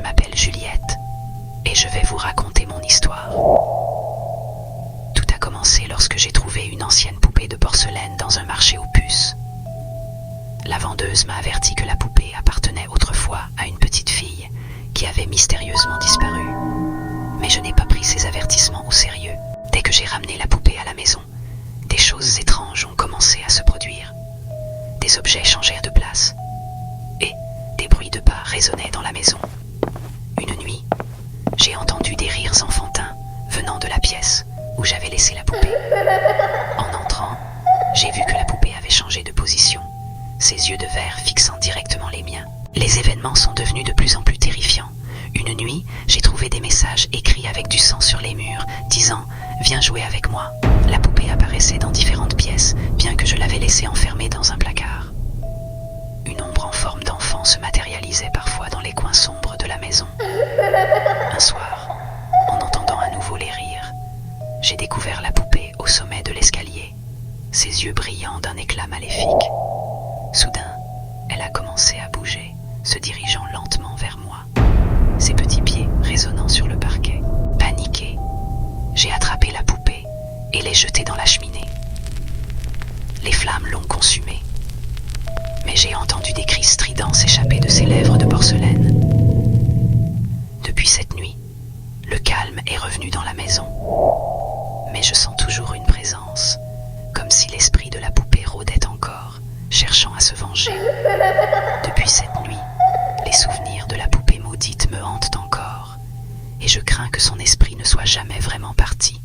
m'appelle Juliette et je vais vous raconter mon histoire. Tout a commencé lorsque j'ai trouvé une ancienne poupée de porcelaine dans un marché aux puces. La vendeuse m'a averti que la poupée appartenait autrefois à une petite fille qui avait mystérieusement disparu. Mais je n'ai pas pris ces avertissements au sérieux. Dès que j'ai ramené la poupée à la maison, des choses étranges ont commencé à se produire. Des objets changèrent de place et des bruits de pas résonnaient dans la maison. Une nuit, j'ai entendu des rires enfantins venant de la pièce où j'avais laissé la poupée. En entrant, j'ai vu que la poupée avait changé de position, ses yeux de verre fixant directement les miens. Les événements sont devenus de plus en plus terrifiants. Une nuit, j'ai trouvé des messages écrits avec du sang sur les murs, disant « Viens jouer avec moi ». La poupée apparaissait dans différentes pièces, bien que je l'avais laissée enfermée dans un placard. Une ombre en forme d'enfant se matérialisait parfois dans les coins sombres de la maison. Un soir, en entendant à nouveau les rires, j'ai découvert la poupée au sommet de l'escalier, ses yeux brillant d'un éclat maléfique. Soudain, elle a commencé à bouger, se dirigeant lentement vers moi, ses petits pieds résonnant sur le parquet. Paniqué, j'ai attrapé la poupée et l'ai jetée dans la cheminée. Les flammes l'ont consumée, mais j'ai entendu des cris stridents s'échapper de ses lèvres de porcelaine. Depuis cette nuit, le calme est revenu dans la maison, mais je sens toujours une présence, comme si l'esprit de la poupée rôdait encore, cherchant à se venger. Depuis cette nuit, les souvenirs de la poupée maudite me hantent encore, et je crains que son esprit ne soit jamais vraiment parti.